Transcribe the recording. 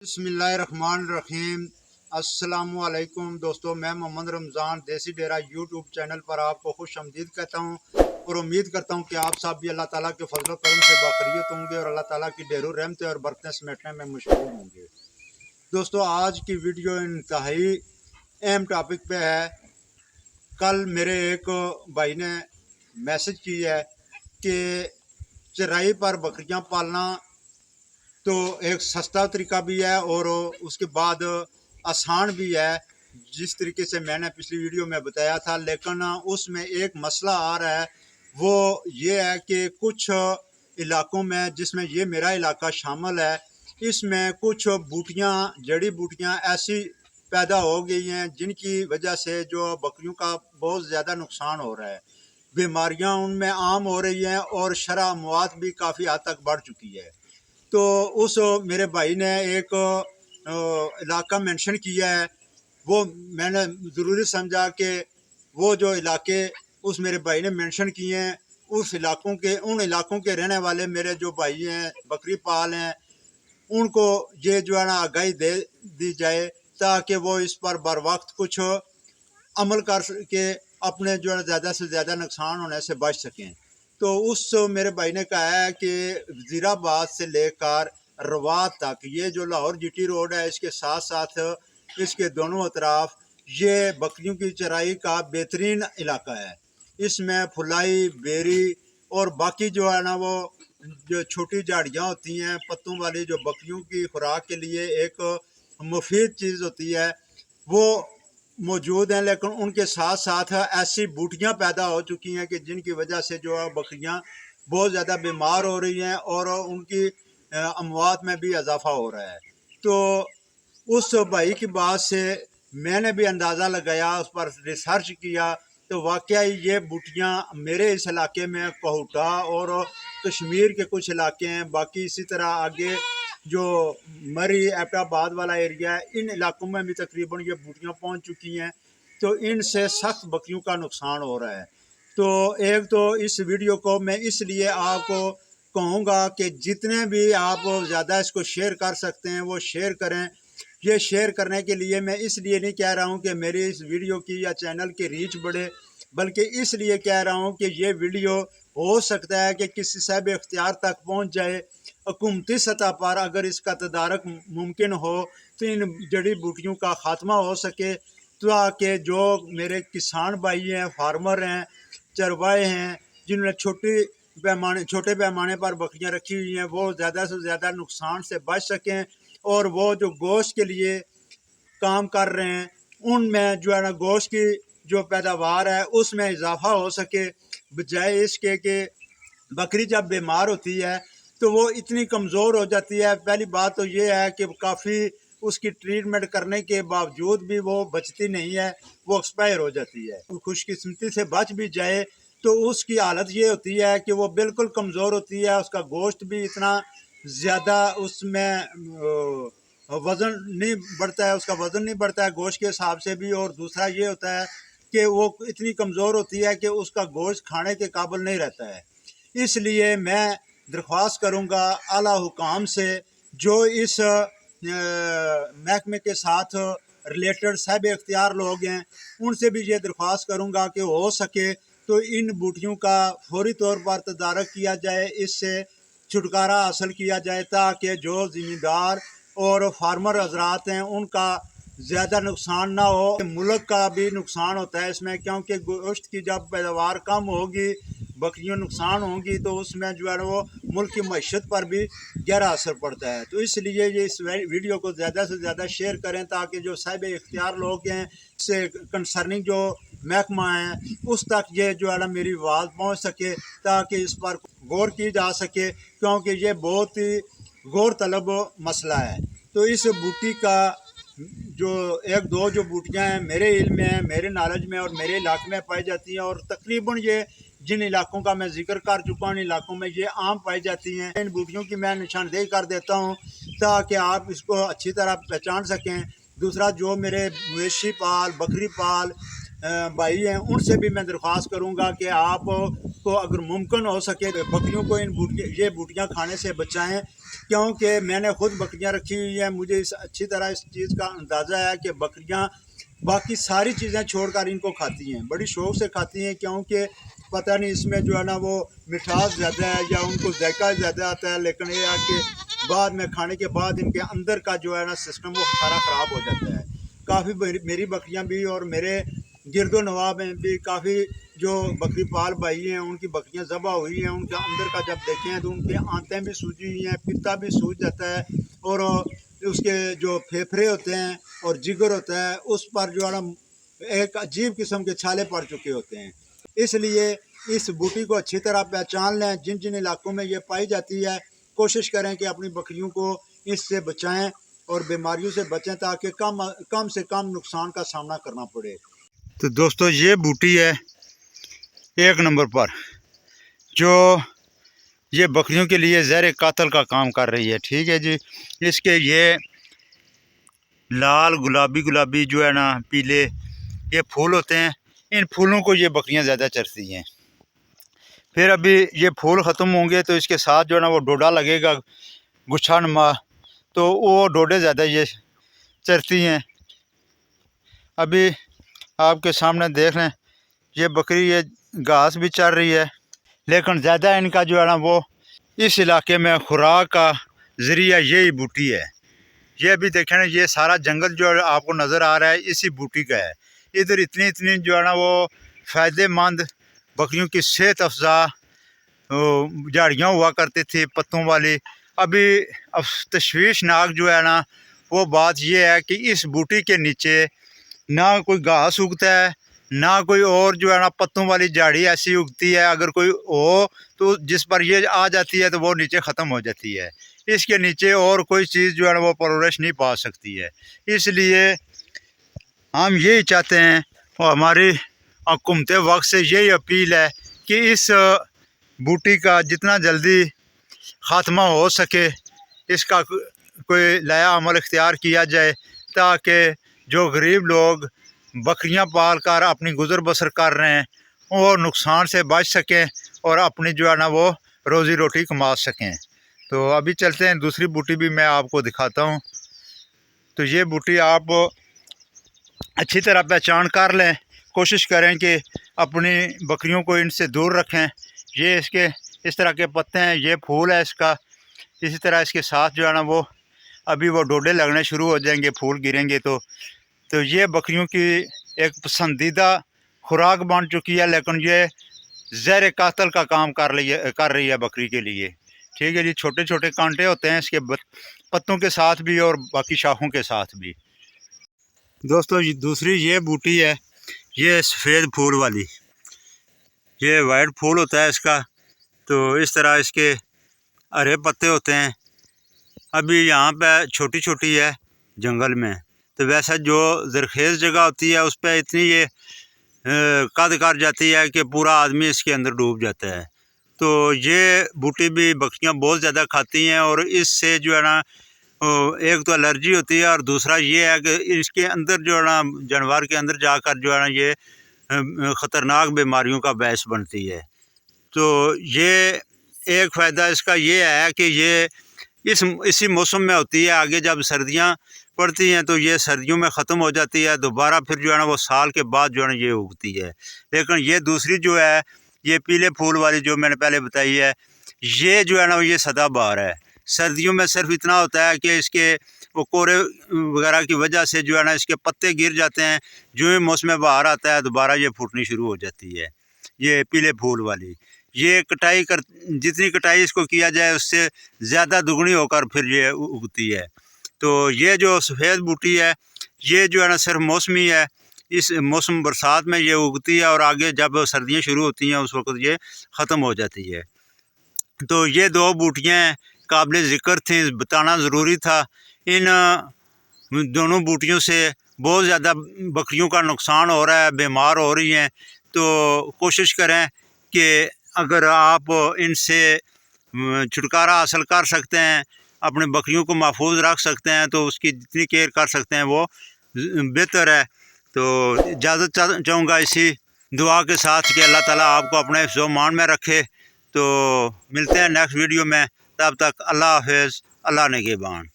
बिस्मिल्लाहिर्रहमानिर्रहीम। अस्सलाम वालेकुम दोस्तों, मैं मोहम्मद रमज़ान देसी डेरा यूट्यूब चैनल पर आपको खुश आमदीद कहता हूँ और उम्मीद करता हूँ कि आप सब भी अल्लाह ताला के फजल करम से बाखरियत होंगे और अल्लाह ताला की ढेरों रहमतें और बरकतें समेटने में मशगूल होंगे। दोस्तों, आज की वीडियो इंतहाई अहम टॉपिक पे है। कल मेरे एक भाई ने मैसेज की है कि चराई पर बकरियाँ पालना तो एक सस्ता तरीका भी है और उसके बाद आसान भी है, जिस तरीके से मैंने पिछली वीडियो में बताया था। लेकिन उसमें एक मसला आ रहा है, वो ये है कि कुछ इलाकों में, जिसमें ये मेरा इलाका शामिल है, इसमें कुछ बूटियाँ, जड़ी बूटियाँ ऐसी पैदा हो गई हैं जिनकी वजह से जो बकरियों का बहुत ज़्यादा नुकसान हो रहा है। बीमारियाँ उनमें आम हो रही हैं और शरह अमवात भी काफ़ी हद तक बढ़ चुकी है। तो उस मेरे भाई ने एक इलाका मेंशन किया है, वो मैंने ज़रूरी समझा कि वो जो इलाके उस मेरे भाई ने मेंशन किए हैं, उन इलाकों के रहने वाले मेरे जो भाई हैं, बकरी पाल हैं, उनको ये जो है ना आगाही दे दी जाए ताकि वो इस पर बर वक्त कुछ अमल कर के अपने जो है ज़्यादा से ज़्यादा नुकसान होने से बच सकें। तो उस मेरे भाई ने कहा है कि वज़ीराबाद से लेकर रवात तक, ये जो लाहौर जीटी रोड है, इसके साथ साथ इसके दोनों अतराफ ये बकरियों की चराई का बेहतरीन इलाका है। इसमें फुलाई, बेरी और बाकी जो है ना वो जो छोटी झाड़ियाँ होती हैं पत्तों वाली, जो बकरियों की खुराक के लिए एक मुफीद चीज़ होती है, वो मौजूद हैं। लेकिन उनके साथ साथ ऐसी बूटियाँ पैदा हो चुकी हैं कि जिनकी वजह से जो है बकरियाँ बहुत ज़्यादा बीमार हो रही हैं और उनकी अमवात में भी इजाफा हो रहा है। तो उस भाई की बात से मैंने भी अंदाज़ा लगाया, उस पर रिसर्च किया, तो वाकई ये बूटियाँ मेरे इस इलाके में कोहटा और कश्मीर के कुछ इलाके हैं, बाकी इसी तरह आगे जो मरी एबटाबाद वाला एरिया है, इन इलाकों में भी तकरीबन ये बूटियाँ पहुंच चुकी हैं। तो इनसे सख्त बकरियों का नुकसान हो रहा है। तो एक तो इस वीडियो को मैं इसलिए आपको कहूँगा कि जितने भी आप ज़्यादा इसको शेयर कर सकते हैं वो शेयर करें। ये शेयर करने के लिए मैं इसलिए नहीं कह रहा हूँ कि मेरी इस वीडियो की या चैनल की रीच बढ़े, बल्कि इसलिए कह रहा हूँ कि ये वीडियो हो सकता है कि किसी साहिब इख्तियार तक पहुँच जाए। हुकूमती सतह पर अगर इसका तदारक मुमकिन हो तो इन जड़ी बूटियों का ख़ात्मा हो सके, ताकि जो मेरे किसान भाई हैं, फार्मर हैं, चरवाहे हैं, जिन्होंने छोटे पैमाने पर बकरियां रखी हुई हैं, वो ज़्यादा से ज़्यादा नुकसान से बच सकें और वो जो गोश्त के लिए काम कर रहे हैं उनमें जो है ना गोश्त की जो पैदावार है उसमें इजाफा हो सके, बजाय इसके कि बकरी जब बीमार होती है तो वो इतनी कमज़ोर हो जाती है। पहली बात तो ये है कि काफ़ी उसकी ट्रीटमेंट करने के बावजूद भी वो बचती नहीं है, वो एक्सपायर हो जाती है। खुशकिस्मती से बच भी जाए तो उसकी हालत ये होती है कि वो बिल्कुल कमज़ोर होती है, उसका गोश्त भी इतना ज़्यादा उसमें वज़न नहीं बढ़ता है, उसका वज़न नहीं बढ़ता है गोश्त के हिसाब से भी। और दूसरा ये होता है कि वो इतनी कमज़ोर होती है कि उसका गोश्त खाने के काबिल नहीं रहता है। इसलिए मैं दरख्वास्त करूँगा आला हुकाम से, जो इस महकमे के साथ रिलेटेड साहिब इख्तियार लोग हैं, उनसे भी ये दरख्वास्त करूँगा कि हो सके तो इन बूटियों का फौरी तौर पर तदारक किया जाए, इससे छुटकारा हासिल किया जाए, ताकि जो ज़िम्मेदार और फार्मर हजरात हैं उनका ज़्यादा नुकसान ना हो। मुल्क का भी नुकसान होता है इसमें, क्योंकि गोश्त की जब पैदावार कम होगी, बकरियाँ नुकसान होंगी, तो उसमें जो है वो मुल्क की मईशत पर भी गहरा असर पड़ता है। तो इसलिए ये इस वीडियो को ज़्यादा से ज़्यादा शेयर करें ताकि जो साहिब इख्तियार लोग हैं, इससे कंसर्निंग जो महकमा है, उस तक ये जो है ना मेरी आवाज़ पहुँच सके, ताकि इस पर गौर की जा सके, क्योंकि ये बहुत ही गौर तलब मसला है। तो इस बूटी का जो एक दो जो बूटियाँ हैं मेरे इल्म में हैं, मेरे नॉलेज में और मेरे इलाके में पाई जाती हैं, और तकरीबन ये जिन इलाकों का मैं जिक्र कर चुका हूँ, इन इलाकों में ये आम पाई जाती हैं। इन बूटियों की मैं निशानदेही कर देता हूँ ताकि आप इसको अच्छी तरह पहचान सकें। दूसरा, जो मेरे मवेशी पाल, बकरी पाल भाई हैं, उनसे भी मैं दरख्वास्त करूँगा कि आप को अगर मुमकिन हो सके तो बकरियों को ये बूटियाँ खाने से बचाएं, क्योंकि मैंने खुद बकरियां रखी हुई हैं। मुझे अच्छी तरह इस चीज़ का अंदाज़ा है कि बकरियां बाकी सारी चीज़ें छोड़कर इनको खाती हैं, बड़ी शौक़ से खाती हैं, क्योंकि पता नहीं इसमें जो है ना वो मिठास ज़्यादा है या उनको जायका ज़्यादा आता है, लेकिन ये है कि बाद में खाने के बाद इनके अंदर का जो है ना सिस्टम वो सारा ख़राब हो जाता है। काफ़ी मेरी बकरियां भी और मेरे गिरदो नवाब में भी काफ़ी जो बकरी पाल भाई हैं उनकी बकरियां ज़बा हुई हैं, उनके अंदर का जब देखें तो उनके आंतें भी सूजी हुई हैं, पित्ता भी सूज जाता है और उसके जो फेफड़े होते हैं और जिगर होता है उस पर जो है ना एक अजीब किस्म के छाले पड़ चुके होते हैं। इसलिए इस बूटी को अच्छी तरह पहचान लें। जिन जिन इलाकों में ये पाई जाती है कोशिश करें कि अपनी बकरियों को इससे बचाएं और बीमारियों से बचें ताकि कम से कम नुकसान का सामना करना पड़े। तो दोस्तों ये बूटी है एक नंबर पर जो ये बकरियों के लिए ज़हर कातल का काम कर रही है। ठीक है जी, इसके ये लाल गुलाबी जो है ना पीले ये फूल होते हैं, इन फूलों को ये बकरियां ज़्यादा चरती हैं। फिर अभी ये फूल ख़त्म होंगे तो इसके साथ जो है ना वो डोडा लगेगा गुच्छा नुमा, तो वो डोडे ज़्यादा ये चरती हैं। अभी आपके सामने देख लें ये बकरी ये घास भी चर रही है, लेकिन ज़्यादा इनका जो है ना वो इस इलाके में खुराक का ज़रिया यही बूटी है। ये अभी देखें ना ये सारा जंगल जो आपको नज़र आ रहा है इसी बूटी का है। इधर इतनी जो है ना वो फ़ायदेमंद बकरियों की सेहत अफजा झाड़ियाँ हुआ करती थी पत्तों वाली। अभी अब तशवीशनाक जो है ना वो बात ये है कि इस बूटी के नीचे ना कोई घास उगता है ना कोई और जो है ना पत्तों वाली झाड़ी ऐसी उगती है। अगर कोई हो तो जिस पर ये आ जाती है तो वो नीचे ख़त्म हो जाती है। इसके नीचे और कोई चीज़ जो है ना वो परवरिश नहीं पा सकती है। इसलिए हम यही चाहते हैं और हमारी हुकूमत वक्त से यही अपील है कि इस बूटी का जितना जल्दी ख़ात्मा हो सके इसका कोई नया अमल इख्तियार किया जाए, ताकि जो गरीब लोग बकरियां पाल कर अपनी गुज़र बसर कर रहे हैं वो नुकसान से बच सकें और अपनी जो है ना वो रोज़ी रोटी कमा सकें। तो अभी चलते हैं, दूसरी बूटी भी मैं आपको दिखाता हूँ। तो ये बूटी आप अच्छी तरह पहचान कर लें, कोशिश करें कि अपनी बकरियों को इनसे दूर रखें। ये इसके इस तरह के पत्ते हैं, ये फूल है इसका। इसी तरह इसके साथ जो है ना वो अभी वो डोडे लगने शुरू हो जाएंगे, फूल गिरेंगे तो ये बकरियों की एक पसंदीदा खुराक बन चुकी है, लेकिन ये ज़हर कातल का काम कर रही है बकरी के लिए। ठीक है जी, छोटे छोटे कांटे होते हैं इसके पत्तों के साथ भी और बाकी शाखों के साथ भी। दोस्तों दूसरी ये बूटी है, ये सफ़ेद फूल वाली, ये वाइट फूल होता है इसका। तो इस तरह इसके हरे पत्ते होते हैं। अभी यहाँ पे छोटी छोटी है जंगल में, तो वैसा जो ज़रखेज़ जगह होती है उस पर इतनी ये कद कर जाती है कि पूरा आदमी इसके अंदर डूब जाता है। तो ये बूटी भी बकरियां बहुत ज़्यादा खाती हैं और इससे जो है ना एक तो एलर्जी होती है और दूसरा ये है कि इसके अंदर जो है ना जानवर के अंदर जाकर जो है ना ये ख़तरनाक बीमारियों का बायस बनती है। तो ये एक फ़ायदा इसका ये है कि ये इसी मौसम में होती है। आगे जब सर्दियाँ पड़ती हैं तो ये सर्दियों में ख़त्म हो जाती है, दोबारा फिर जो है ना वो साल के बाद जो है ना ये उगती है। लेकिन ये दूसरी जो है ये पीले फूल वाली जो मैंने पहले बताई है, ये जो है ना ये सदाबहार है। सर्दियों में सिर्फ इतना होता है कि इसके वो कोरे वगैरह की वजह से जो है ना इसके पत्ते गिर जाते हैं, जो ही मौसम बहार आता है दोबारा ये फूटनी शुरू हो जाती है। ये पीले फूल वाली ये कटाई कर जितनी कटाई इसको किया जाए उससे ज़्यादा दुगनी होकर फिर ये उगती है। तो ये जो सफ़ेद बूटी है ये जो है ना सिर्फ मौसमी है, इस मौसम बरसात में ये उगती है और आगे जब सर्दियाँ शुरू होती हैं उस वक्त ये ख़त्म हो जाती है। तो ये दो बूटियाँ काबिल ज़िक्र थी, बताना ज़रूरी था। इन दोनों बूटियों से बहुत ज़्यादा बकरियों का नुकसान हो रहा है, बीमार हो रही हैं। तो कोशिश करें कि अगर आप इनसे छुटकारा हासिल कर सकते हैं, अपने बकरियों को महफूज रख सकते हैं, तो उसकी जितनी केयर कर सकते हैं वो बेहतर है। तो इजाज़त चाहूँगा इसी دعا کے ساتھ کہ اللہ تعالیٰ آپ کو اپنے حفظ و امان میں رکھے۔ تو ملتے ہیں نیکسٹ ویڈیو میں، تب تک اللہ حافظ، اللہ نگہبان۔